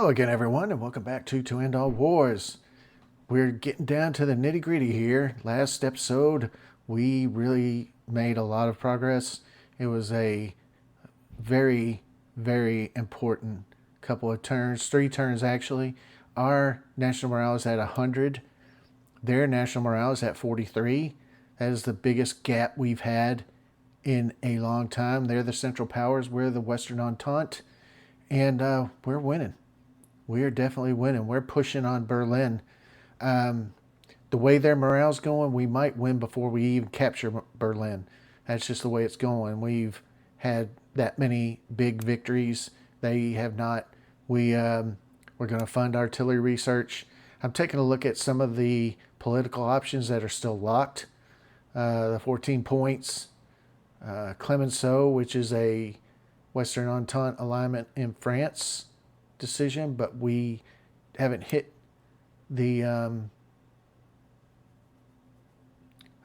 Hello again, everyone, and welcome back to End All Wars. We're getting down to the nitty gritty here. Last episode, we really made a lot of progress. It was a very, very important couple of turns, 3 turns actually. Our national morale is at 100. Their national morale is at 43. That is the biggest gap we've had in a long time. They're the Central Powers, we're the Western Entente, and we're winning. We are definitely winning. We're pushing on Berlin. The way their morale's going, we might win before we even capture Berlin. That's just the way it's going. We've had that many big victories. They have not. We're going to fund artillery research. I'm taking a look at some of the political options that are still locked. The 14 points. Clemenceau, which is a Western Entente alignment in France decision, but we haven't hit the I'm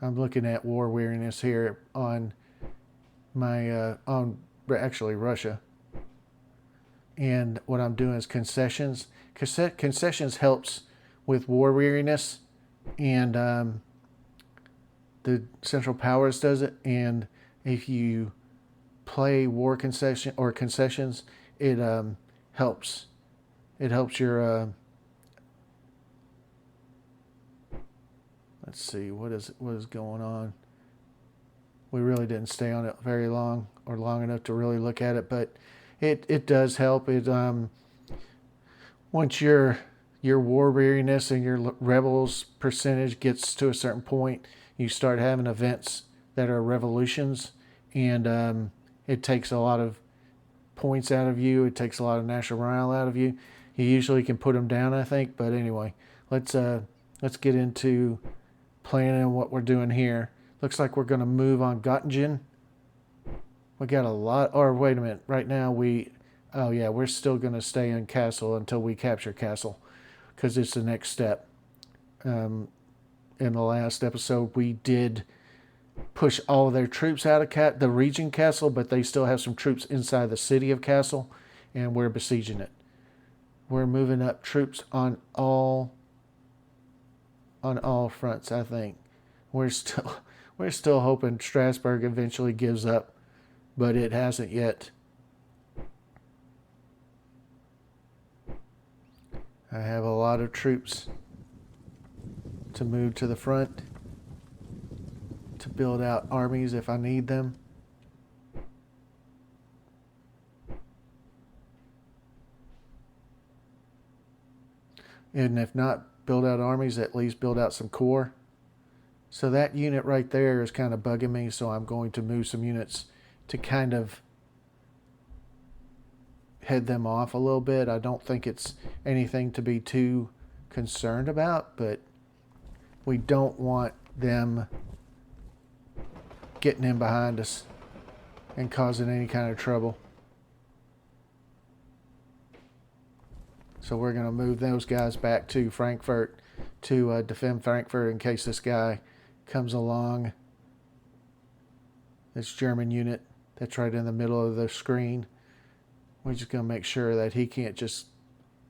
looking at war weariness here on my on actually Russia, and what I'm doing is concessions. Concessions helps with war weariness, and the Central Powers does it. And if you play war concession or concessions, it helps. It helps your. Let's see what is going on. We really didn't stay on it very long or long enough to really look at it, but it does help. It once your war weariness and your rebels percentage gets to a certain point, you start having events that are revolutions, and it takes a lot of points out of you. It takes a lot of national morale out of you. You usually can put them down, I think. But anyway, let's get into planning what we're doing here. Looks like we're going to move on Göttingen. We got a lot. Or wait a minute. Right now oh yeah, we're still going to stay in Castle until we capture Castle, because it's the next step. In the last episode, we did push all of their troops out of the region Castle, but they still have some troops inside the city of Castle, and we're besieging it. We're moving up troops on all fronts, I think. We're still hoping Strassburg eventually gives up, but it hasn't yet. I have a lot of troops to move to the front to build out armies if I need them. And if not build out armies, at least build out some corps. So that unit right there is kind of bugging me, so I'm going to move some units to kind of head them off a little bit. I don't think it's anything to be too concerned about, but we don't want them getting in behind us and causing any kind of trouble. So we're going to move those guys back to Frankfurt to defend Frankfurt in case this guy comes along. This German unit that's right in the middle of the screen. We're just going to make sure that he can't just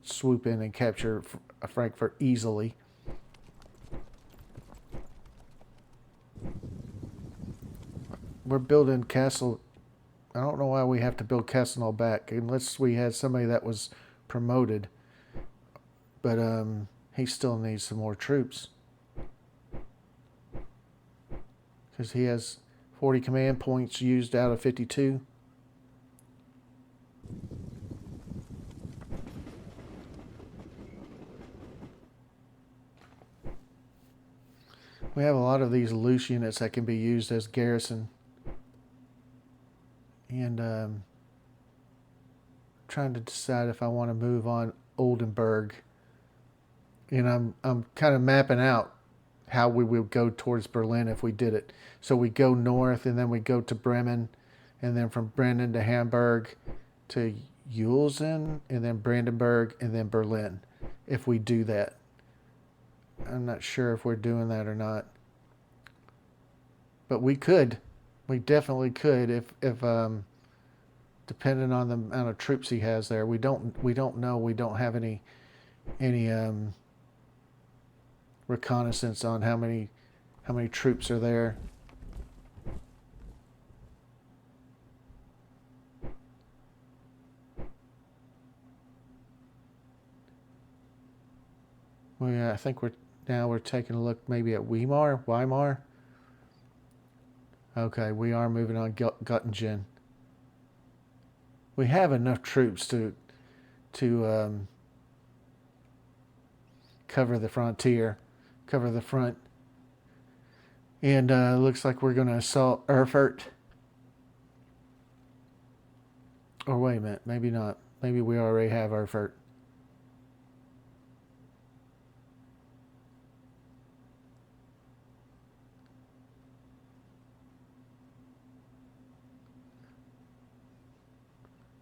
swoop in and capture Frankfurt easily. We're building Castle. I don't know why we have to build Castle back unless we had somebody that was promoted. But he still needs some more troops, because he has 40 command points used out of 52. We have a lot of these loose units that can be used as garrison. And trying to decide if I want to move on Oldenburg. And I'm kind of mapping out how we would go towards Berlin if we did it. So we go north, and then we go to Bremen, and then from Bremen to Hamburg to Ulzen, and then Brandenburg, and then Berlin, if we do that. I'm not sure if we're doing that or not. But we could. We definitely could if depending on the amount of troops he has there. We don't know. We don't have any reconnaissance on how many troops are there. Well, I think we're taking a look maybe at Weimar. Okay, we are moving on Göttingen. We have enough troops to cover the frontier, cover the front, and looks like we're going to assault Erfurt. Or wait a minute, maybe not. Maybe we already have Erfurt.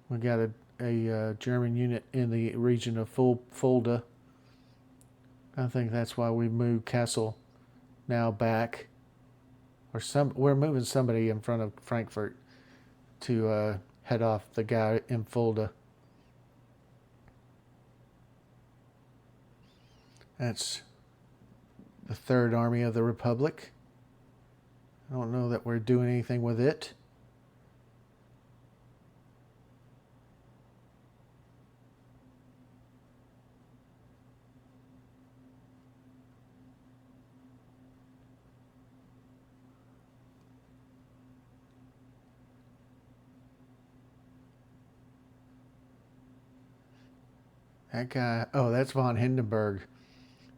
We got a German unit in the region of Fulda. I think that's why we moved Kassel now back. We're moving somebody in front of Frankfurt to head off the guy in Fulda. That's the Third Army of the Republic. I don't know that we're doing anything with it. That guy, oh, that's von Hindenburg.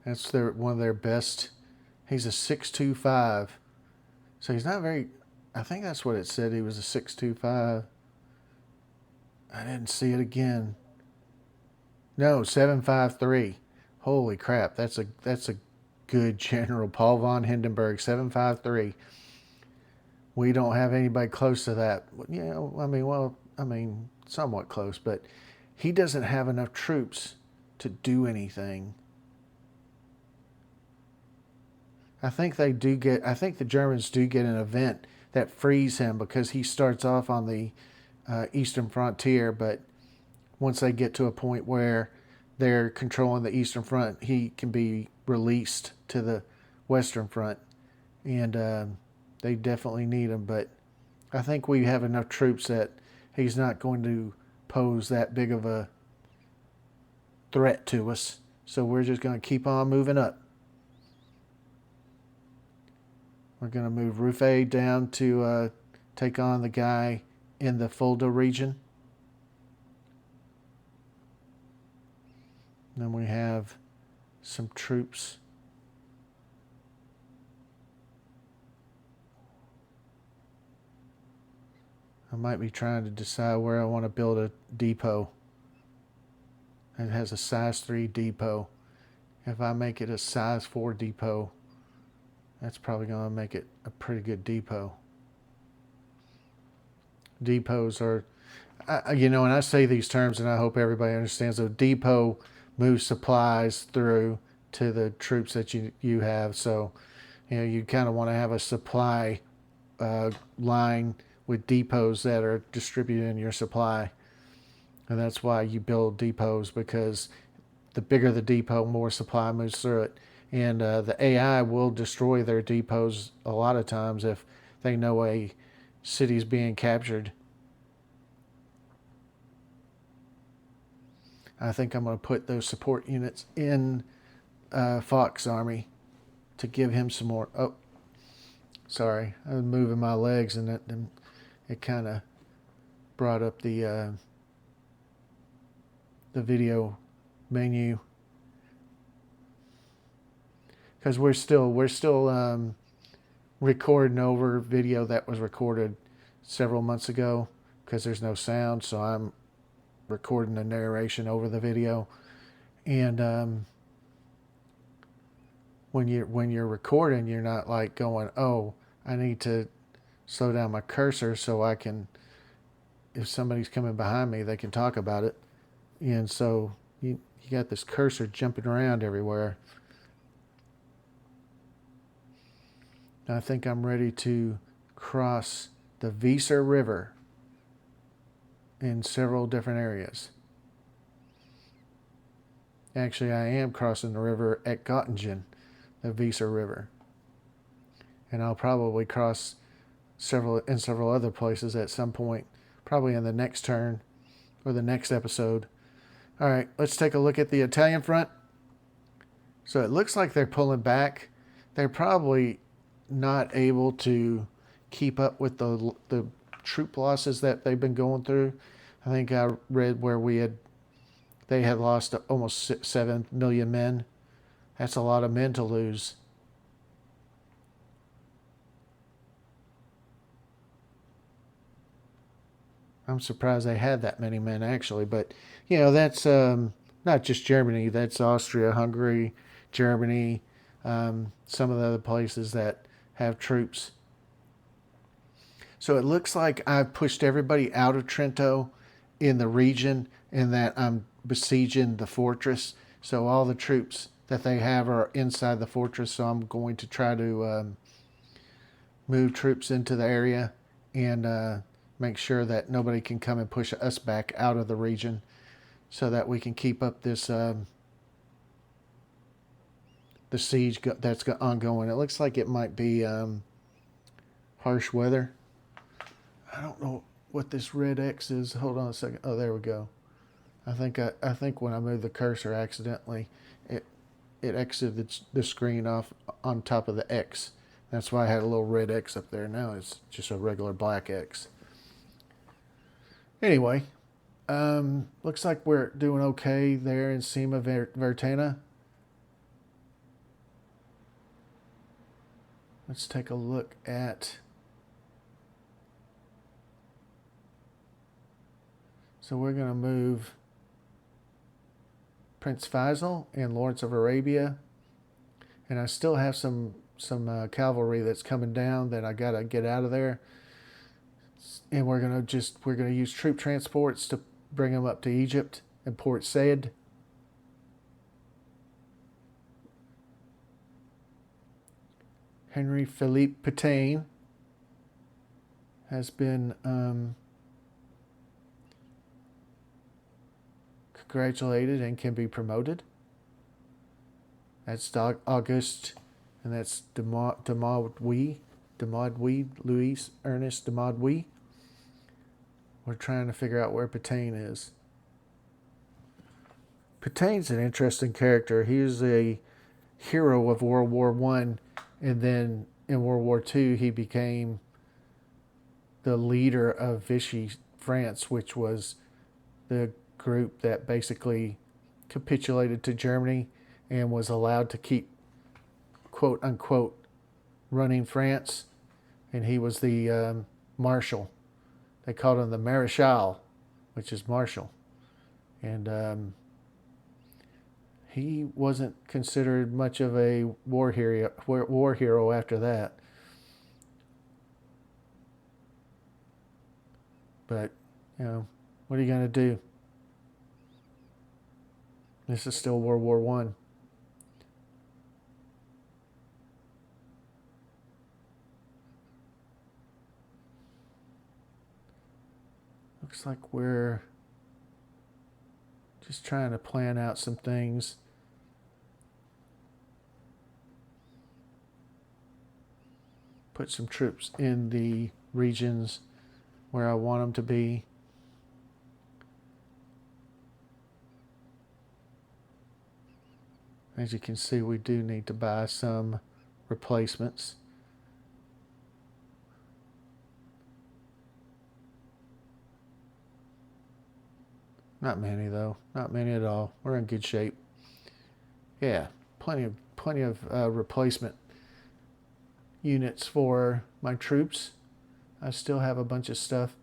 That's one of their best. He's a 625. So he's not very, I think that's what it said. He was a 625. I didn't see it again. No, 753. Holy crap. That's a good general. Paul von Hindenburg, 753. We don't have anybody close to that. Yeah, I mean, somewhat close, but he doesn't have enough troops to do anything. I think the Germans do get an event that frees him because he starts off on the eastern frontier, but once they get to a point where they're controlling the eastern front, he can be released to the western front, and they definitely need him. But I think we have enough troops that he's not going to pose that big of a threat to us. So we're just going to keep on moving up. We're going to move Ruffey down to take on the guy in the Fulda region. And then we have some troops. I might be trying to decide where I want to build a depot. It has a size 3 depot. If I make it a size 4 depot, that's probably going to make it a pretty good depot. Depots are, and I say these terms and I hope everybody understands. A depot moves supplies through to the troops that you have. So, you kind of want to have a supply line with depots that are distributing your supply. And that's why you build depots, because the bigger the depot, more supply moves through it. And the AI will destroy their depots a lot of times if they know a city's being captured. I think I'm going to put those support units in Fox Army to give him some more. Oh, sorry. I was moving my legs and it kind of brought up the video menu. Because we're still recording over video that was recorded several months ago, because there's no sound, so I'm recording the narration over the video. And when you're recording, you're not like going, oh, I need to slow down my cursor so I can, if somebody's coming behind me, they can talk about it. And so you got this cursor jumping around everywhere. I think I'm ready to cross the Weser River. in several different areas. Actually, I am crossing the river at Göttingen, the Weser River. And I'll probably cross several other places at some point, probably in the next turn or the next episode. All right, let's take a look at the Italian front. So it looks like they're pulling back. They're probably not able to keep up with the troop losses that they've been going through. I think I read where they had lost almost 7 million men. That's a lot of men to lose. I'm surprised they had that many men, actually. But, that's not just Germany. That's Austria, Hungary, Germany, some of the other places that have troops. So it looks like I've pushed everybody out of Trento in the region and that I'm besieging the fortress. So all the troops that they have are inside the fortress. So I'm going to try to move troops into the area and make sure that nobody can come and push us back out of the region so that we can keep up this the siege that's ongoing. It looks like it might be harsh weather. I don't know what this red X is. Hold on a second. Oh, there we go. I think when I moved the cursor accidentally, it exited the screen off on top of the X. That's why I had a little red X up there. Now it's just a regular black X. Anyway, looks like we're doing okay there in Sima Vertana. Let's take a look at... So we're going to move Prince Faisal and Lawrence of Arabia. And I still have some cavalry that's coming down that I got to get out of there. And we're going to use troop transports to bring them up to Egypt and Port Said. Henry Philippe Pétain has been congratulated and can be promoted. That's August, and that's Louis Ernest de Maudouis. We're trying to figure out where Pétain is. Pétain's an interesting character. He was a hero of World War I, and then in World War II he became the leader of Vichy France, which was the group that basically capitulated to Germany and was allowed to keep, quote unquote, running France. And he was the marshal. They called him the Marechal, which is marshal. And he wasn't considered much of a war hero after that. But, what are you going to do? This is still World War I. Looks like we're just trying to plan out some things. Put some troops in the regions where I want them to be. As you can see, we do need to buy some replacements. Not many though, not many at all. We're in good shape. Yeah, plenty of replacement units for my troops. I still have a bunch of stuff,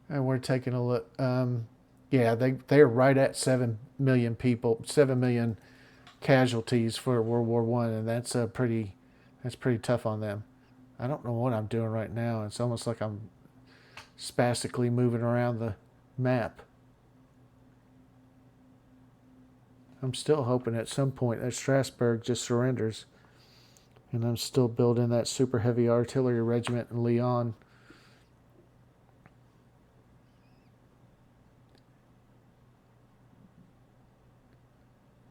and we're taking a look. Yeah, they're right at 7 million people, 7 million casualties for World War I, and that's pretty tough on them. I don't know what I'm doing right now. It's almost like I'm spastically moving around the map. I'm still hoping at some point that Strassburg just surrenders. And I'm still building that super heavy artillery regiment in Lyon.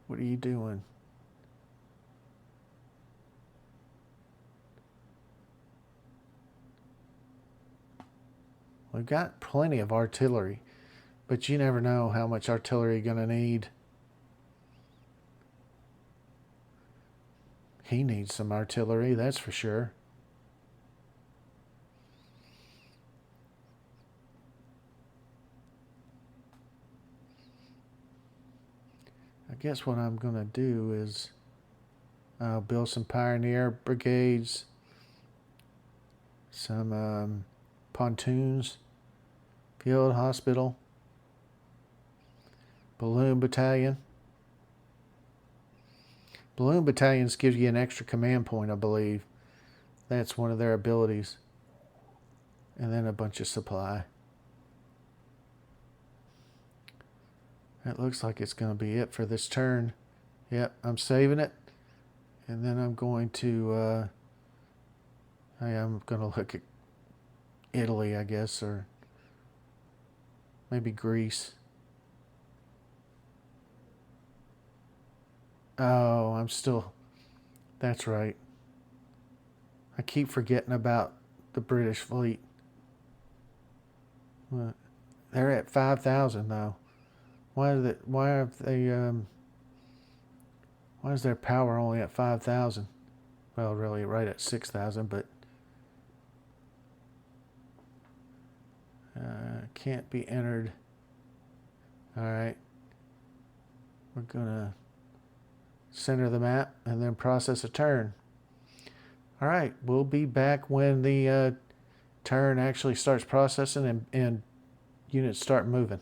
What are you doing? We've got plenty of artillery, but you never know how much artillery you're going to need. He needs some artillery, that's for sure. I guess what I'm going to do is build some pioneer brigades, some pontoons, field hospital, balloon battalion. Balloon battalions give you an extra command point, I believe. That's one of their abilities. And then a bunch of supply. That looks like it's going to be it for this turn. Yep, I'm saving it. And then I'm going to look at Italy, I guess, or maybe Greece. Oh, that's right. I keep forgetting about the British fleet. They're at 5,000 though. Why is their power only at 5,000? Well, really right at 6,000, but can't be entered. All right. We're going to center the map and then process a turn. All right. We'll be back when the turn actually starts processing and units start moving.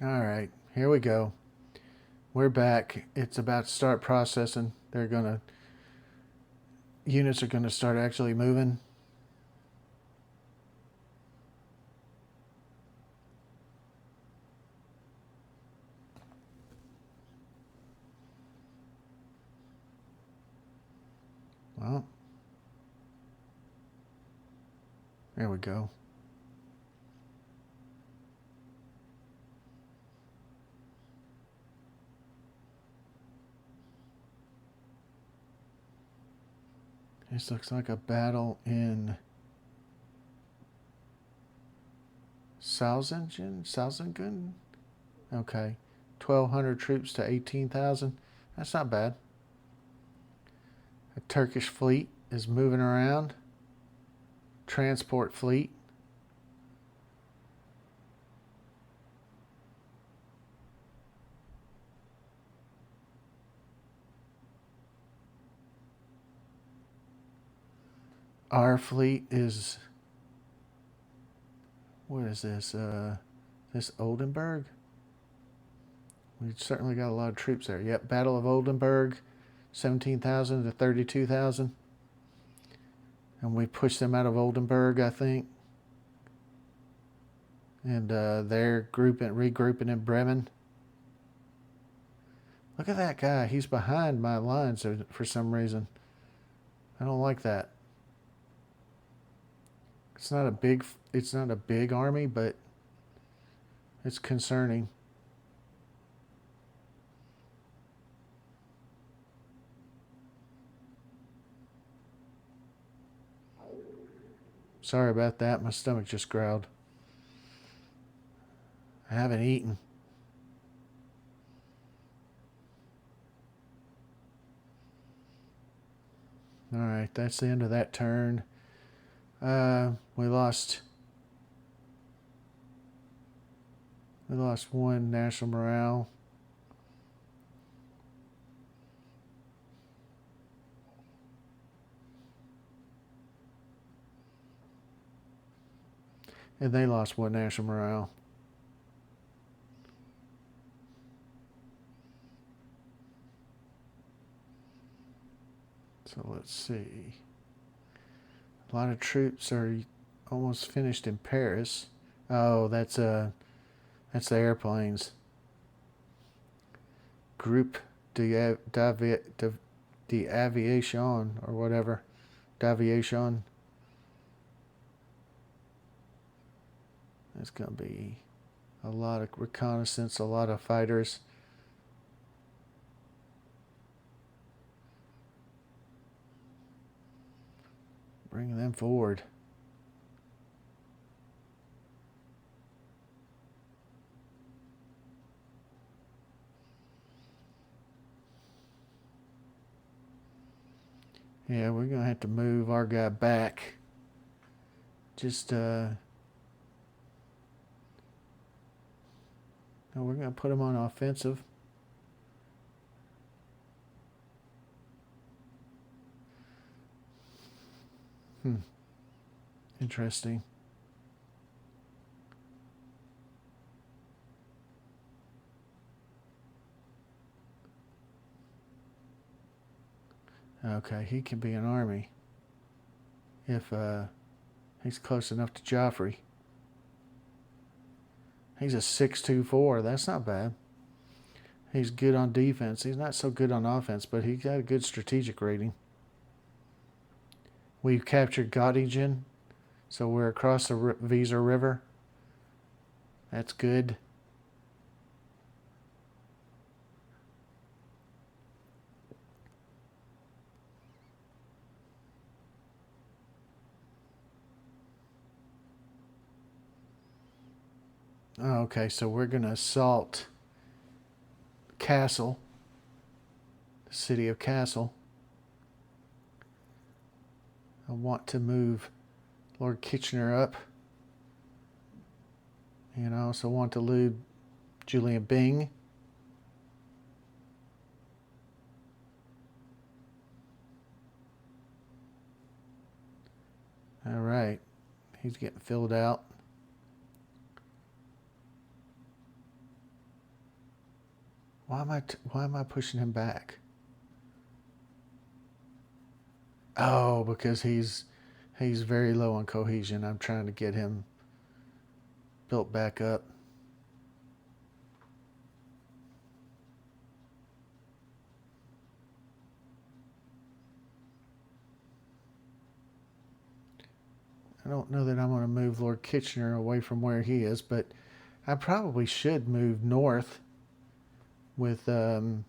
All right. Here we go. We're back. It's about to start processing. Units are going to start actually moving. Well, there we go. This looks like a battle in Salzingen? Okay. 1,200 troops to 18,000. That's not bad. A Turkish fleet is moving around. Transport fleet. Our fleet is... What is this? This Oldenburg? We've certainly got a lot of troops there. Yep, Battle of Oldenburg, 17,000 to 32,000. And we pushed them out of Oldenburg, I think. And they're regrouping in Bremen. Look at that guy. He's behind my lines for some reason. I don't like that. It's not a big army, but it's concerning. Sorry about that. My stomach just growled. I haven't eaten. All right, that's the end of that turn. We lost one national morale. And they lost one national morale. So let's see. A lot of troops are almost finished in Paris. Oh, that's the airplanes. Group d'Aviation or whatever. D'aviation. That's going to be A lot of reconnaissance, a lot of fighters. Bring them forward. Yeah, we're going to have to move our guy back. Just, no, we're going to put him on offensive. Interesting. Okay, he can be an army if he's close enough to Joffrey. He's a 624. That's not bad. He's good on defense. He's not so good on offense, but he got a good strategic rating. We've captured Göttingen, so we're across the Weser River. That's good. Oh, okay, so we're going to assault Castle, the city of Castle. I want to move Lord Kitchener up. And I also want to loot Julian Byng. All right, he's getting filled out. Why am I pushing him back? Oh, because he's very low on cohesion. I'm trying to get him built back up. I don't know that I'm going to move Lord Kitchener away from where he is, but I probably should move north with whoever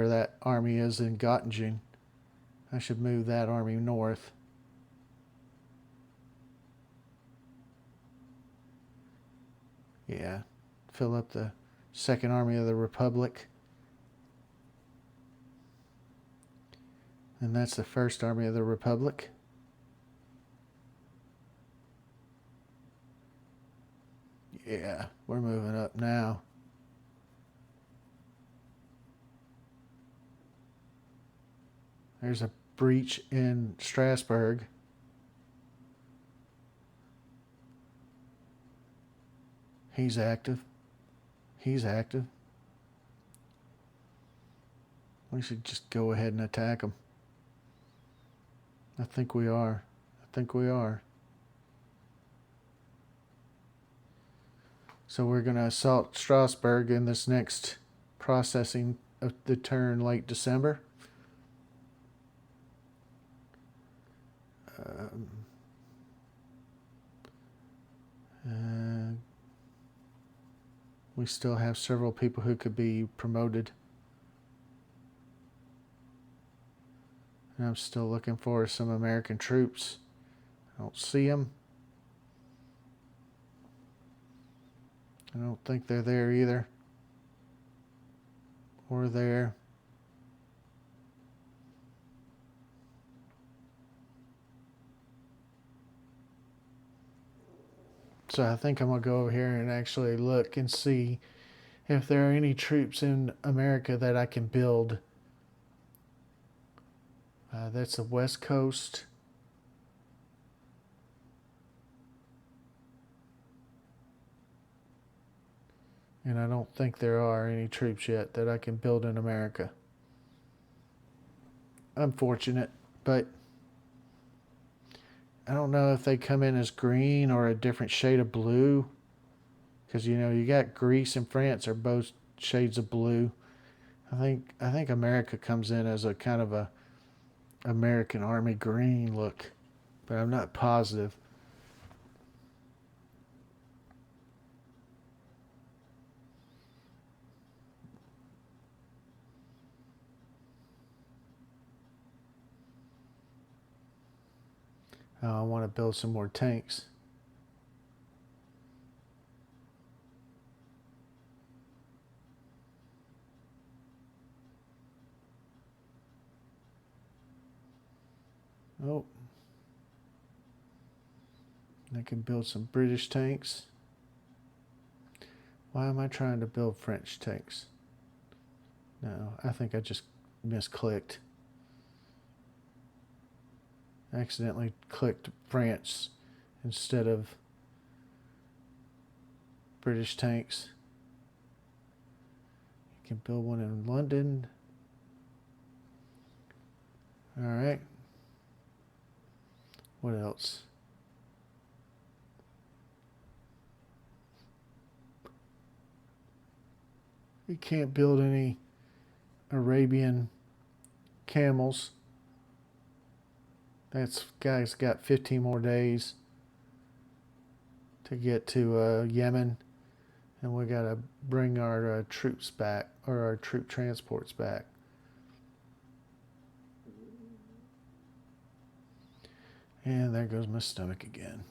that army is in Göttingen. I should move that army north. Yeah, fill up the Second Army of the Republic. And that's the First Army of the Republic. Yeah, we're moving up now. There's a breach in Strassburg. He's active. He's active. We should just go ahead and attack him. I think we are. So we're going to assault Strassburg in this next processing of the turn late December. We still have several people who could be promoted. And I'm still looking for some American troops. I don't see them. I don't think they're there either. Or there. So I think I'm going to go over here and actually look and see if there are any troops in America that I can build. That's the West Coast. And I don't think there are any troops yet that I can build in America. Unfortunate, but I don't know if they come in as green or a different shade of blue. Because, you got Greece and France are both shades of blue. I think America comes in as a kind of a American Army green look, but I'm not positive. I want to build some more tanks. Oh, I can build some British tanks. Why am I trying to build French tanks? No, I think I just misclicked. I accidentally clicked France instead of British tanks. You can build one in London. All right. What else? We can't build any Arabian camels. That guy's got 15 more days to get to Yemen, and we got to bring our troops back, or our troop transports back. And there goes my stomach again.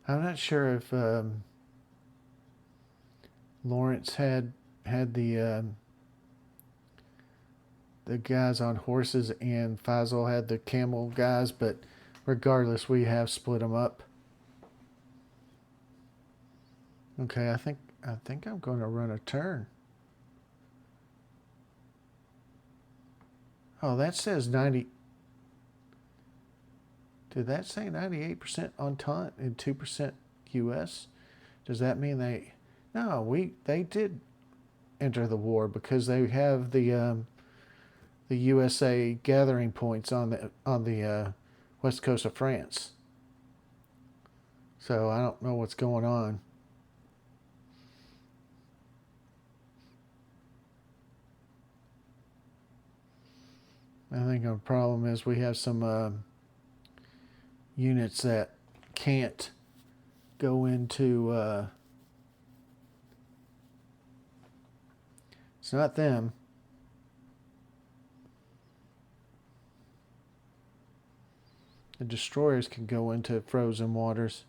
I'm not sure if Lawrence had the guys on horses and Faisal had the camel guys, but regardless, we have split them up. Okay, I think I'm going to run a turn. Oh, that says 90. Did that say 98% Entente and 2% U.S.? Does that mean they? No, they did enter the war because they have the USA gathering points on the west coast of France. So I don't know what's going on. I think our problem is we have some units that can't go into. It's not them. The destroyers can go into frozen waters.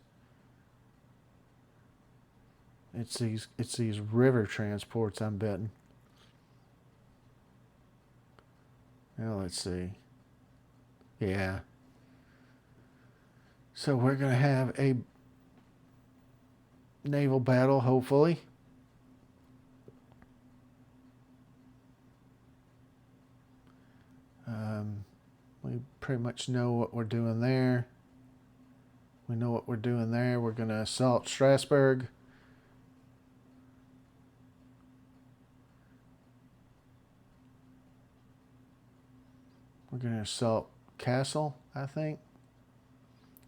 It's these river transports, I'm betting. Now let's see. Yeah. So we're going to have a naval battle, hopefully. We pretty much know what we're doing there. We know what we're doing there. We're going to assault Strassburg. We're going to assault Castle, I think.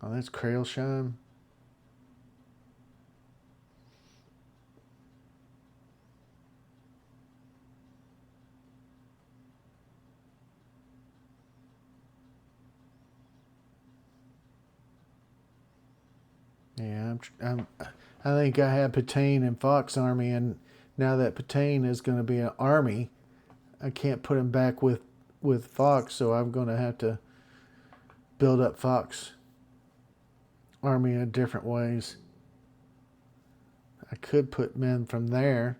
Oh, that's Krailsheim. Yeah, I think I have Pétain and Fox army, and now that Pétain is going to be an army, I can't put him back with Fox, so I'm going to have to build up Fox army in different ways. I could put men from there.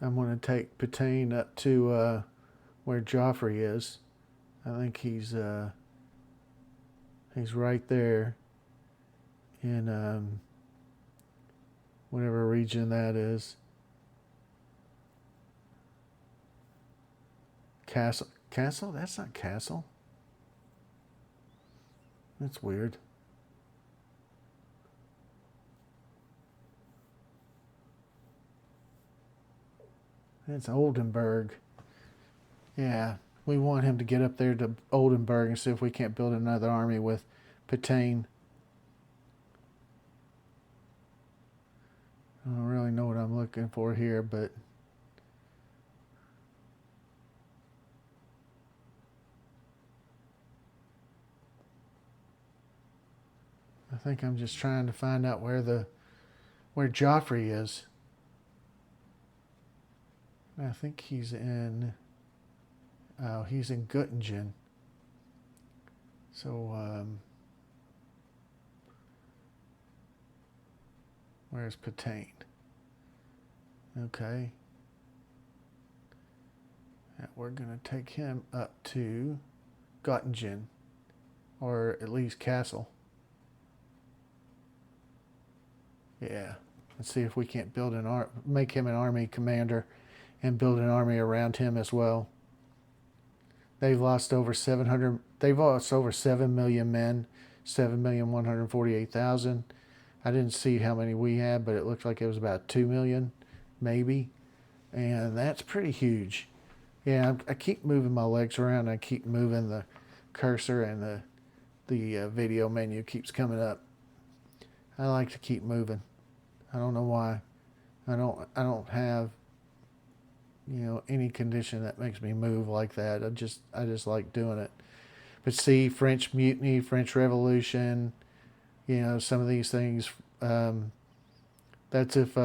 I'm going to take Pétain up to where Joffrey is. I think he's right there in whatever region that is. Castle? That's not Castle. That's weird. It's Oldenburg. Yeah, we want him to get up there to Oldenburg and see if we can't build another army with Pétain. I don't really know what I'm looking for here, but I think I'm just trying to find out where Joffrey is. I think he's in. Oh, he's in Göttingen. So, where's Patain? Okay. We're going to take him up to Göttingen, or at least Castle. Yeah. Let's see if we can't build make him an army commander and build an army around him as well. They've lost over 700. They've lost over 7 million men, 7,148,000. I didn't see how many we had, but it looked like it was about 2 million, maybe, and that's pretty huge. Yeah, I keep moving my legs around. I keep moving the cursor, and the video menu keeps coming up. I like to keep moving. I don't know why. I don't have any condition that makes me move like that. I just like doing it. But see, French Mutiny, French Revolution, some of these things. That's if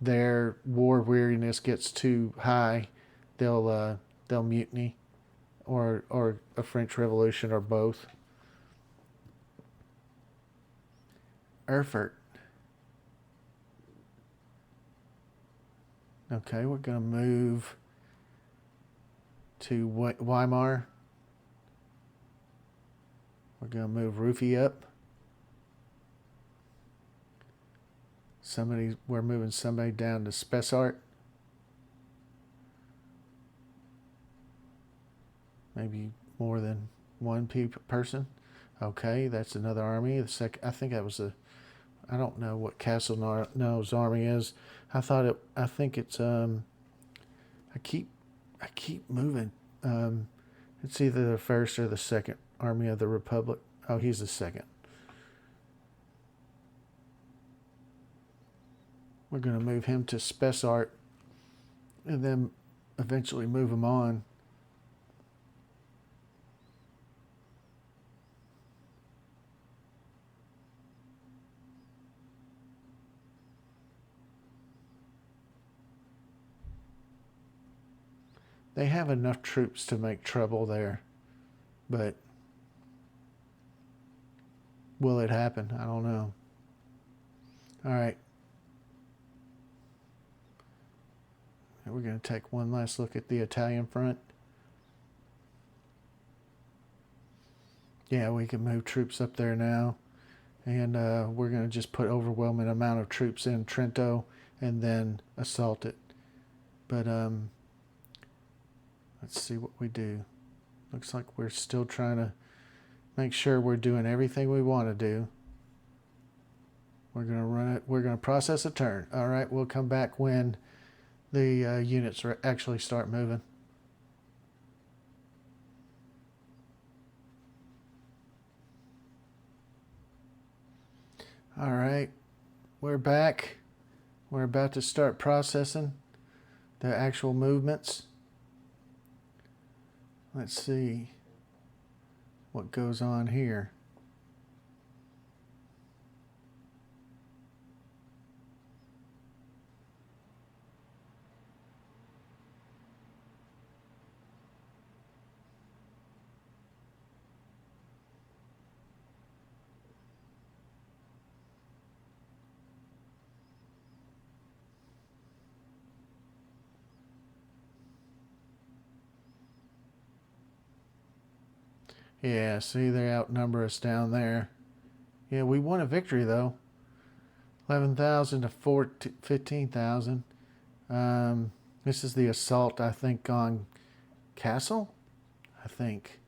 their war weariness gets too high, they'll mutiny, or a French Revolution, or both. Erfurt. Okay, we're going to move to Weimar. We're going to move Rufy up. We're moving somebody down to Spessart. Maybe more than one person. Okay, that's another army. I think that was I don't know what Castelnau's army is. I think it's I keep moving. It's either the first or the second army of the Republic. Oh, he's the second. We're going to move him to Spessart, and then eventually move him on. They have enough troops to make trouble there, but will it happen? I don't know. All right. We're going to take one last look at the Italian front. Yeah, we can move troops up there now. And we're going to just put overwhelming amount of troops in Trento and then assault it. But let's see what we do. Looks like we're still trying to make sure we're doing everything we want to do. We're going to run it. We're going to process a turn. All right, we'll come back when the units actually start moving. All right, we're back. We're about to start processing the actual movements. Let's see what goes on here. Yeah, see, they outnumber us down there. Yeah, we won a victory, though. 11,000 to 15,000. This is the assault, I think, on Castle? I think.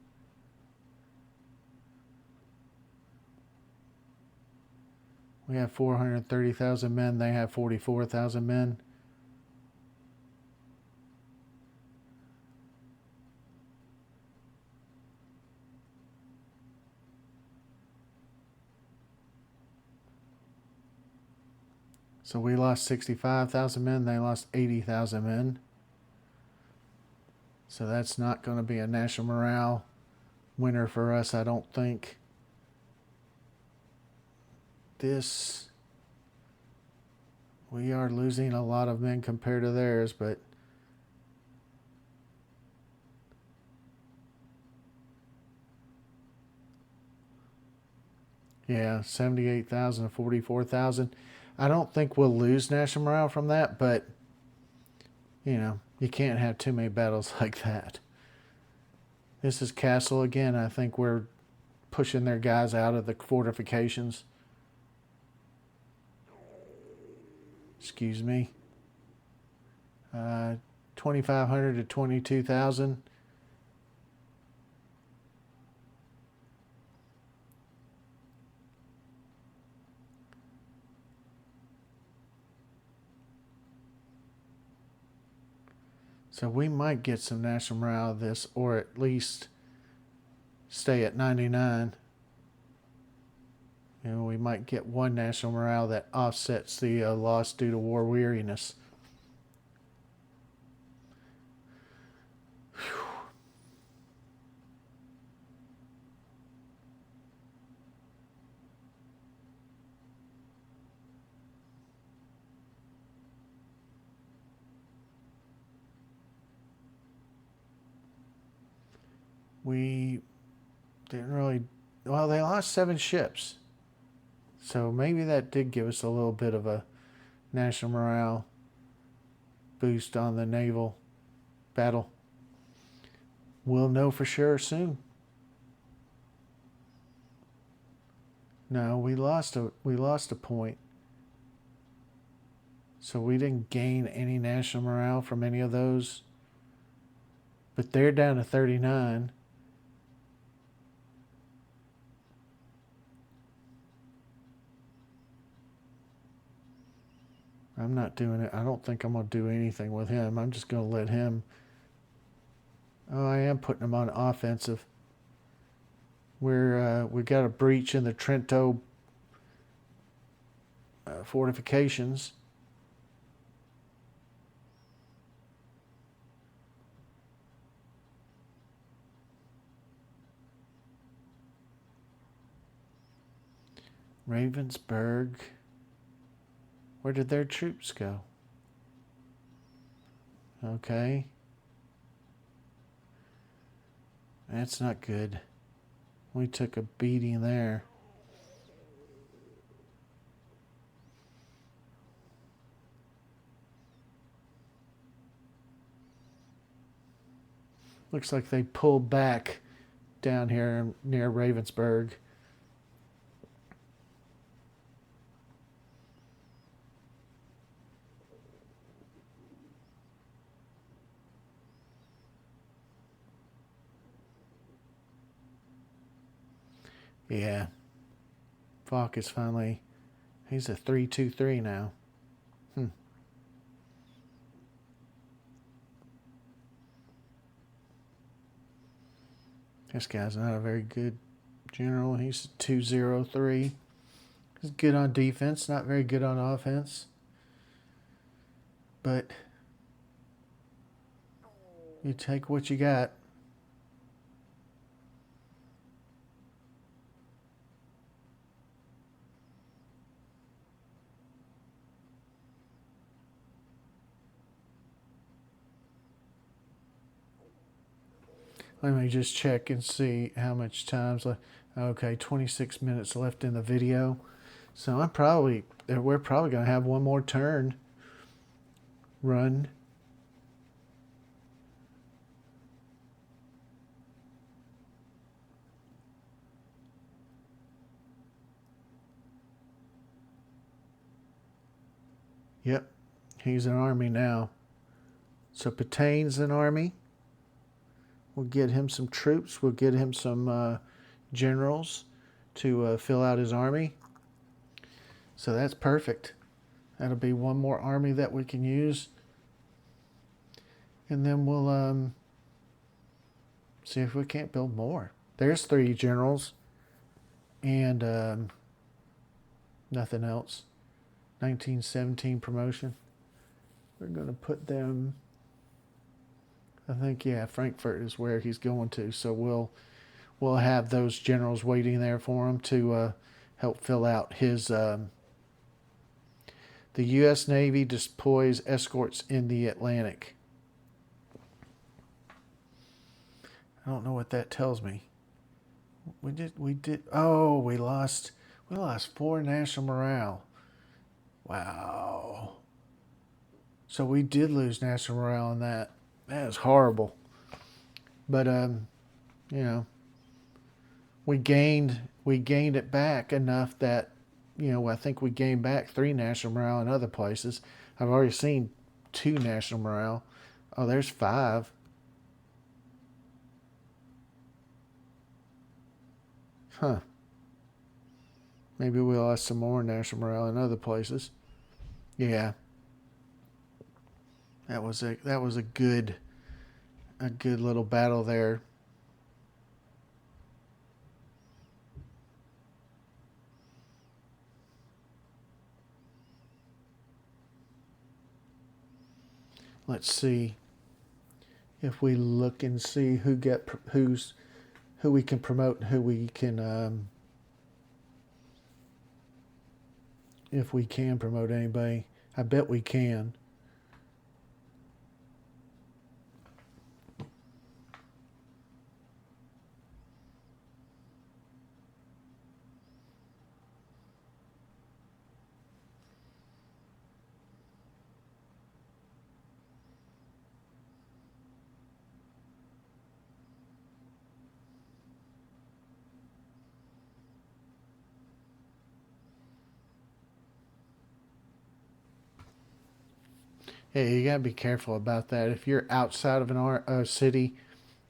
We have 430,000 men. They have 44,000 men. So we lost 65,000 men. They lost 80,000 men. So that's not going to be a national morale winner for us, I don't think. We are losing a lot of men compared to theirs, but Yeah, 78,000 to 44,000. I don't think we'll lose national morale from that, but, you can't have too many battles like that. This is Castle again. I think we're pushing their guys out of the fortifications. Excuse me. 2,500 to 22,000. So we might get some national morale out of this, or at least stay at 99. We might get one national morale that offsets the loss due to war weariness. Whew. We didn't really. Well, they lost 7 ships. So maybe that did give us a little bit of a national morale boost on the naval battle. We'll know for sure soon. No, we lost a point. So we didn't gain any national morale from any of those. But they're down to 39. I'm not doing it. I don't think I'm going to do anything with him. I'm just going to let him. Oh, I am putting him on offensive. We got a breach in the Trento fortifications. Ravensburg. Where did their troops go? Okay. That's not good. We took a beating there. Looks like they pulled back down here near Ravensburg. Yeah. Falk is finally. He's a 3-2-3 now. This guy's not a very good general. He's 2-0-3. He's good on defense, not very good on offense. But you take what you got. Let me just check and see how much time's left. Okay, 26 minutes left in the video. So we're probably going to have one more turn run. Yep, he's an army now. So Patain's an army. We'll get him some troops. We'll get him some generals to fill out his army. So that's perfect. That'll be one more army that we can use. And then we'll see if we can't build more. There's 3 generals. And nothing else. 1917 promotion. We're going to put them... I think, yeah, Frankfurt is where he's going to. So we'll have those generals waiting there for him to help fill out his... the U.S. Navy deploys escorts in the Atlantic. I don't know what that tells me. We lost We lost 4 national morale. Wow. So we did lose national morale in that. That is horrible. But you know, we gained it back enough that, I think we gained back 3 national morale in other places. I've already seen 2 national morale. Oh, there's 5. Huh. Maybe we lost some more national morale in other places. Yeah, that was a good little battle there. Let's see if we look and see who we can promote and who we can, if we can promote anybody. I bet we can. Yeah, you gotta be careful about that. If you're outside of a city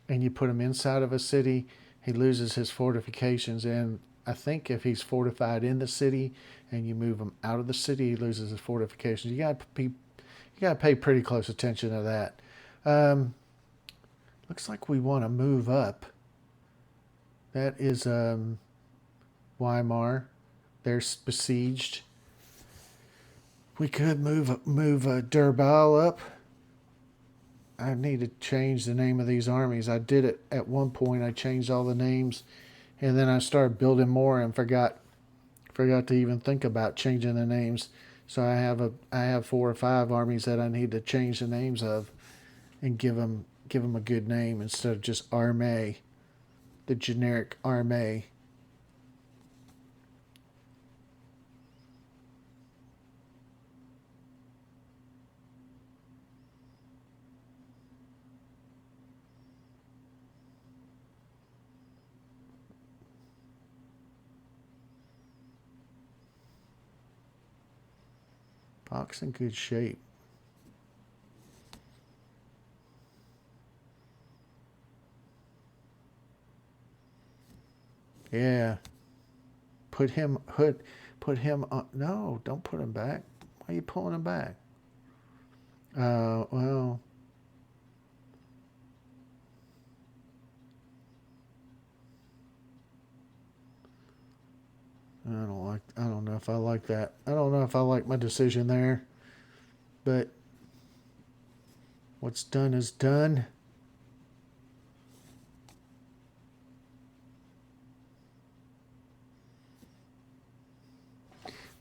and you put him inside of a city, he loses his fortifications. And I think if he's fortified in the city and you move him out of the city, he loses his fortifications. You gotta pay pretty close attention to that. Um, Looks like we want to move up. That is Weimar. They're besieged. We could move Durbal up. I need to change the name of these armies. I did it at one point. I changed all the names, and then I started building more and forgot to even think about changing the names. So I have 4 or 5 armies that I need to change the names of and give them a good name instead of just armée, the generic armée. Fox in good shape. Yeah, put him put him on. No, don't put him back. Why are you pulling him back? Well, I don't know if I like that. I don't know if I like my decision there, but what's done is done.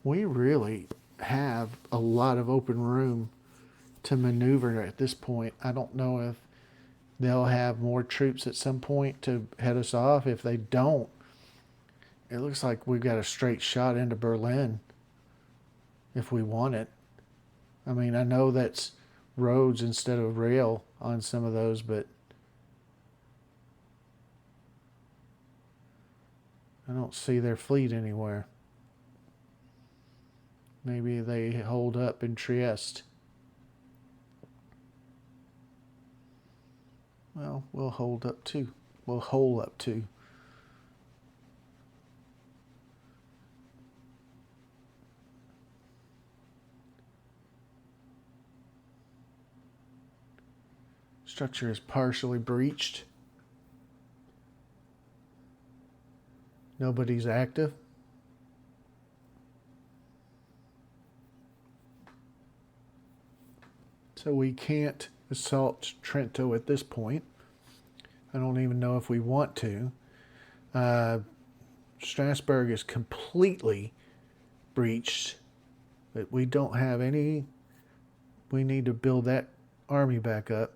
We really have a lot of open room to maneuver at this point. I don't know if they'll have more troops at some point to head us off. If they don't, it looks like we've got a straight shot into Berlin if we want it. I mean, I know that's roads instead of rail on some of those, but I don't see their fleet anywhere. Maybe they hold up in Trieste. Well, we'll hold up too. We'll hole up too. Structure is partially breached. Nobody's active. So we can't assault Trento at this point. I don't even know if we want to. Uh, Strassburg is completely breached. But we don't have any. We need to build that army back up.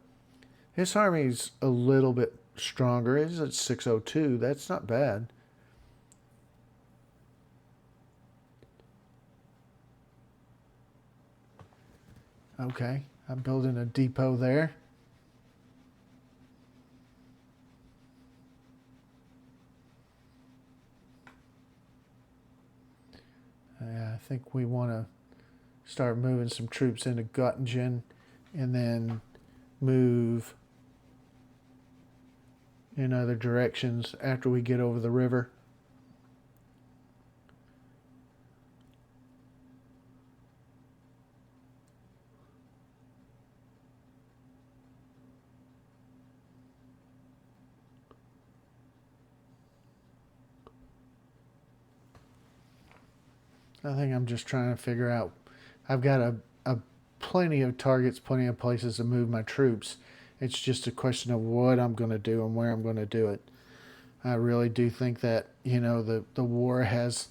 His army's a little bit stronger. It's at 602. That's not bad. Okay, I'm building a depot there. I think we want to start moving some troops into Göttingen and then move in other directions after we get over the river. I think I'm just trying to figure out. I've got a plenty of targets, plenty of places to move my troops. It's just a question of what I'm going to do and where I'm going to do it. I really do think that, the war has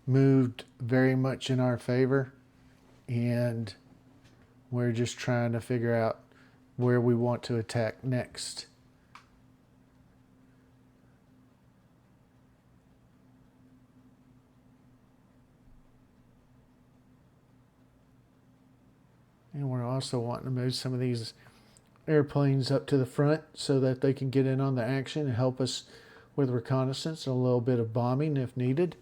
moved very much in our favor, and we're just trying to figure out where we want to attack next. And we're also wanting to move some of these airplanes up to the front so that they can get in on the action and help us with reconnaissance and a little bit of bombing if needed.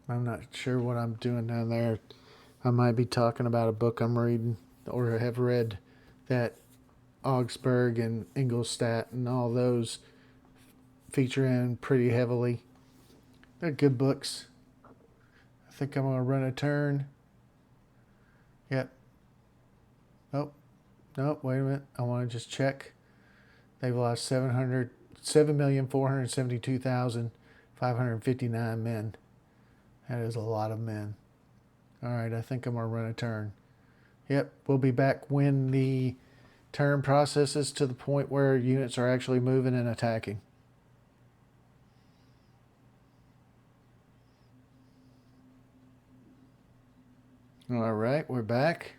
I'm not sure what I'm doing down there. I might be talking about a book I'm reading or have read that Augsburg and Ingolstadt and all those feature in pretty heavily. They're good books. I think I'm going to run a turn. Yep. Oh, no, wait a minute. I want to just check. They've lost 7,472,559 men. That is a lot of men. All right, I think I'm going to run a turn. Yep, we'll be back when the turn processes to the point where units are actually moving and attacking. All right, we're back.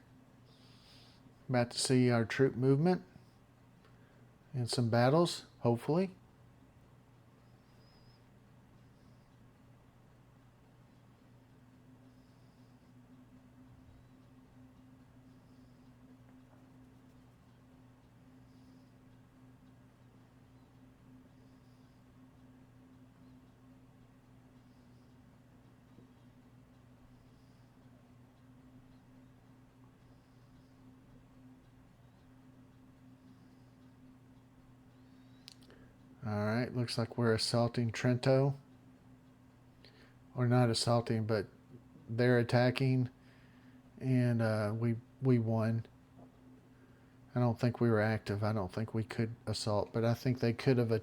About to see our troop movement and some battles, hopefully. All right, looks like we're assaulting Trento. Or not assaulting, but they're attacking, and we won. I don't think we were active. I don't think we could assault, but I think they could have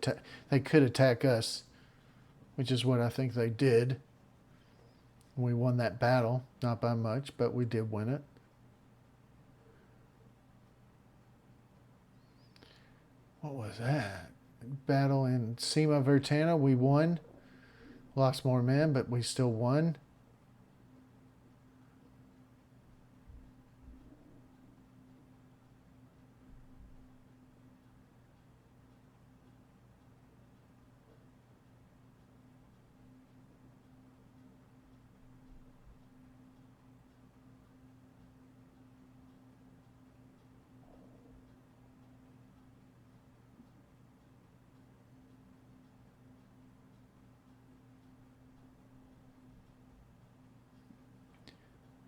they could attack us, which is what I think they did. We won that battle, not by much, but we did win it. What was that? Battle in Sima Vertana, we won. Lost more men, but we still won.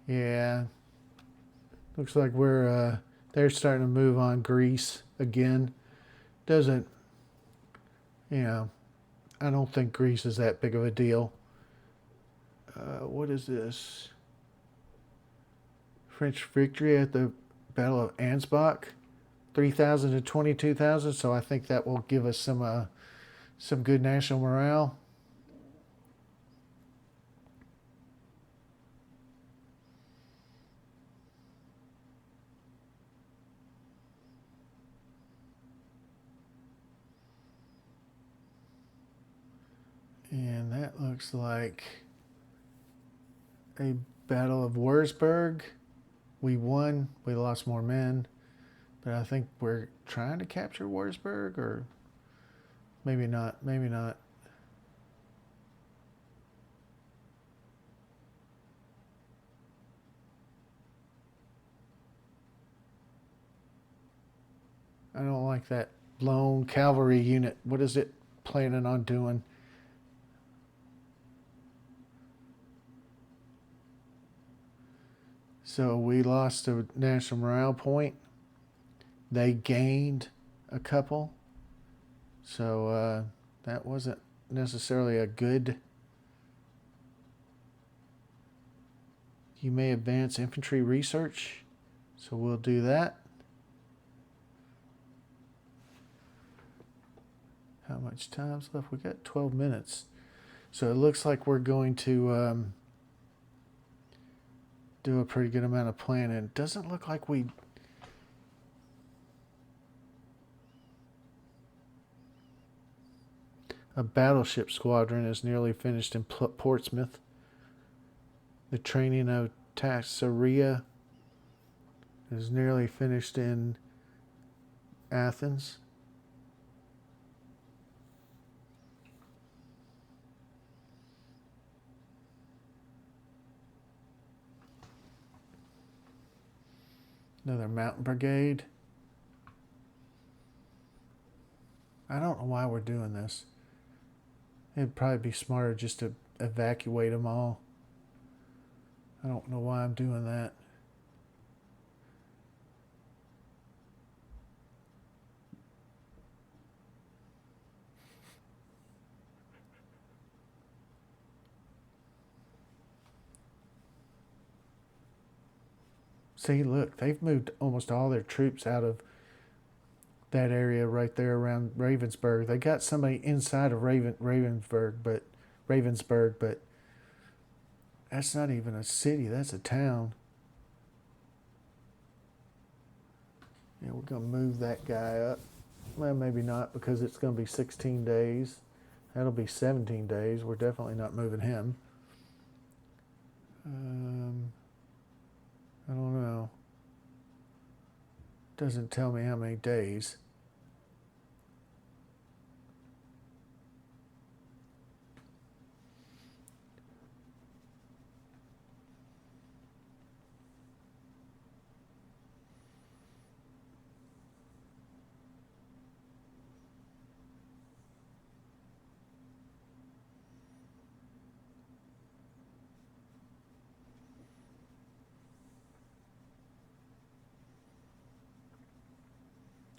Yeah. Looks like they're starting to move on Greece again. Doesn't, you know, I don't think Greece is that big of a deal. What is this? French victory at the Battle of Ansbach, 3,000 to 22,000. So I think that will give us some good national morale. And that looks like a Battle of Wurzburg. We won. We lost more men, but I think we're trying to capture Wartburg, or maybe not. Maybe not. I don't like that lone cavalry unit. What is it planning on doing? So we lost a national morale point. They gained a couple. So that wasn't necessarily a good. You may advance infantry research. So we'll do that. How much time's left? We got 12 minutes. So it looks like we're going to do a pretty good amount of planning. It doesn't look like we... A battleship squadron is nearly finished in Portsmouth. The training of Taxaria is nearly finished in Athens. Another mountain brigade. I don't know why we're doing this. It'd probably be smarter just to evacuate them all. I don't know why I'm doing that. See, look, they've moved almost all their troops out of that area right there around Ravensburg. They got somebody inside of Ravensburg, but that's not even a city. That's a town. Yeah, we're gonna move that guy up. Well, maybe not, because it's gonna be 16 days. That'll be 17 days. We're definitely not moving him. I don't know. Doesn't tell me how many days.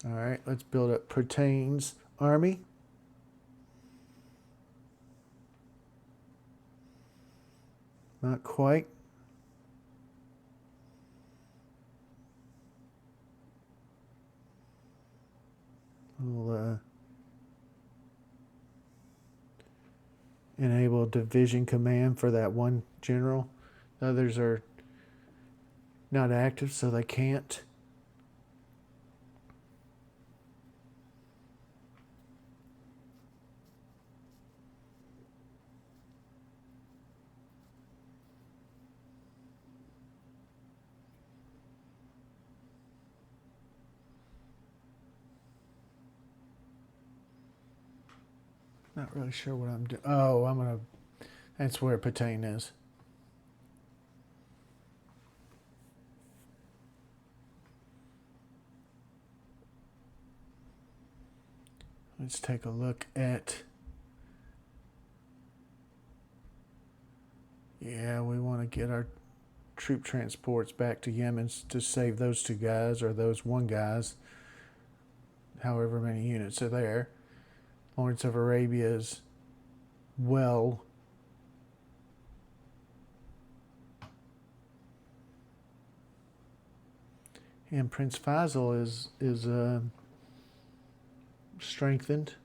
All right, let's build up Protein's army. Not quite. We'll enable division command for that one general. The others are not active, so they can't. Not really sure what I'm doing. Oh, that's where Patain is. Let's take a look at... Yeah, we want to get our troop transports back to Yemen to save those two guys, or those one guys. However many units are there. Lawrence of Arabia's well. And Prince Faisal is strengthened.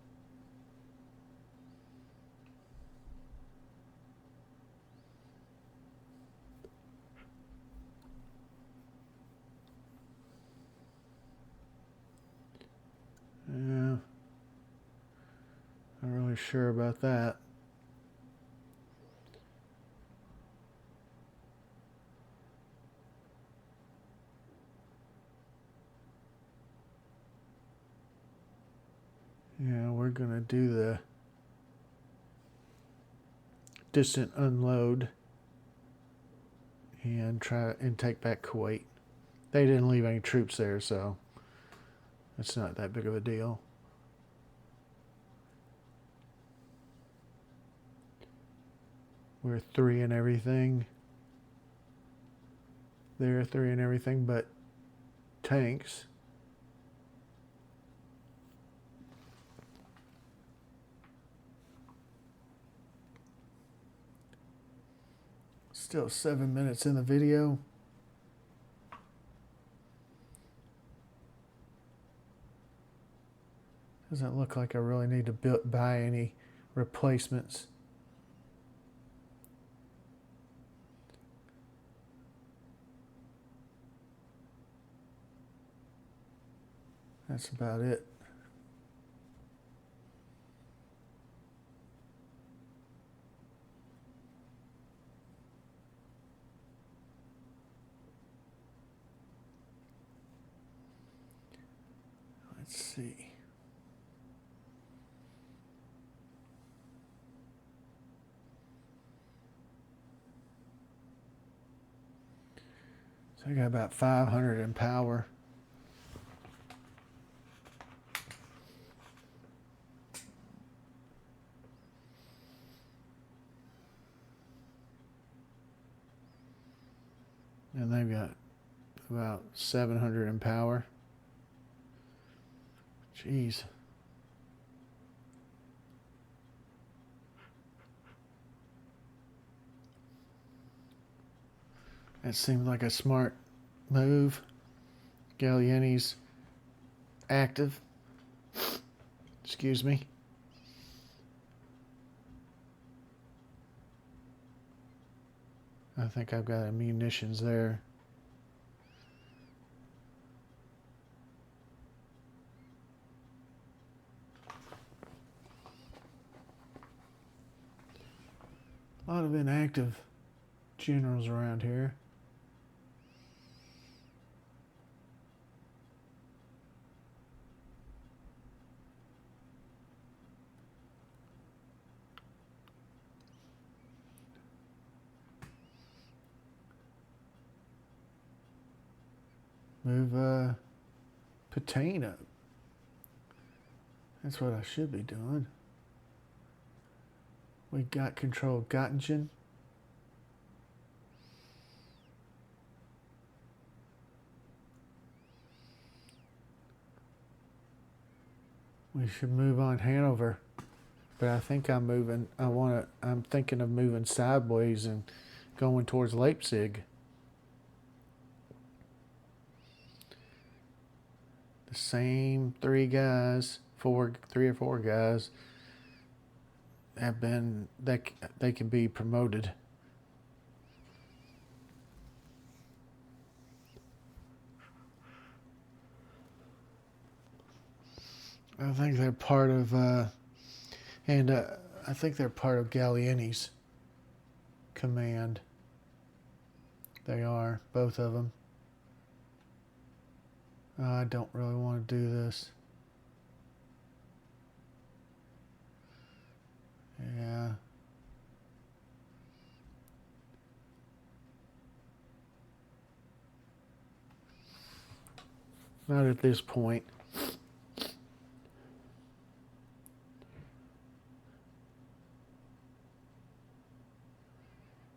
Yeah, not really sure about that. we're going to do the distant unload and try and take back Kuwait. They didn't leave any troops there, so it's not that big of a deal. We're 3 and everything. They're 3 and everything but tanks. Still 7 minutes in the video. Doesn't look like I really need to buy any replacements. That's about it. Let's see. So I got about 500 in power. And they've got about 700 in power. Jeez. That seemed like a smart move. Gallieni's active. Excuse me. I think I've got munitions there. A lot of inactive generals around here. Move Patain up. That's what I should be doing. We got control of Göttingen. We should move on Hanover. But I think I'm moving, I'm thinking of moving sideways and going towards Leipzig. The same 3 guys, 3 or 4 guys have been, they can be promoted. I think they're part of, I think they're part of Gallieni's command. They are, both of them. I don't really want to do this. Yeah. Not at this point.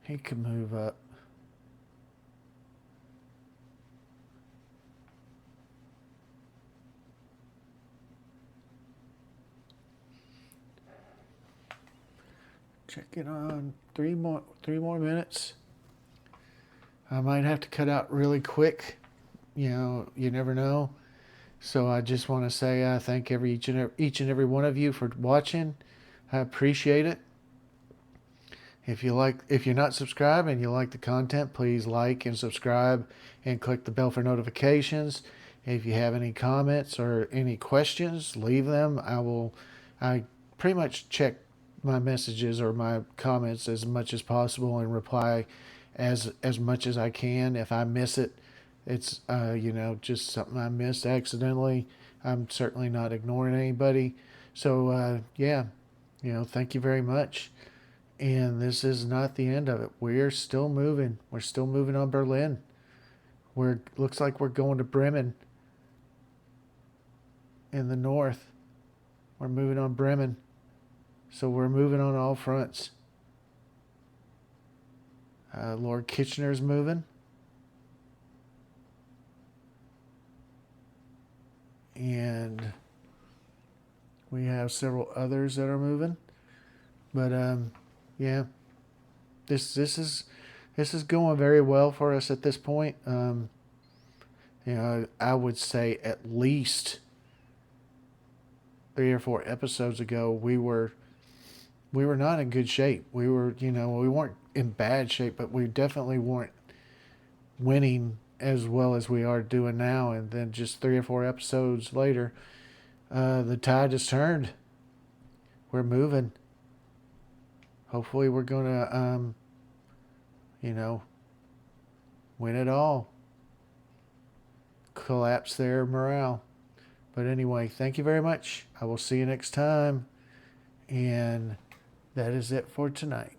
He can move up. Check it on 3 more minutes. I might have to cut out really quick. You know, you never know. So I just want to say I thank each and every one of you for watching. I appreciate it. If you're not subscribed and you like the content, please like and subscribe and click the bell for notifications. If you have any comments or any questions, leave them. I pretty much check my messages or my comments as much as possible and reply as much as I can. If I miss it, it's just something I missed accidentally. I'm certainly not ignoring anybody. So, yeah, thank you very much. And this is not the end of it. We're still moving. We're still moving on Berlin. Looks like we're going to Bremen in the north. We're moving on Bremen. So we're moving on all fronts. Lord Kitchener's moving. And we have several others that are moving. But yeah, this is going very well for us at this point. I would say at least 3 or 4 episodes ago we were not in good shape. We weren't in bad shape, but we definitely weren't winning as well as we are doing now. And then just 3 or 4 episodes later, the tide has turned. We're moving. Hopefully, we're gonna win it all. Collapse their morale. But anyway, thank you very much. I will see you next time. And that is it for tonight.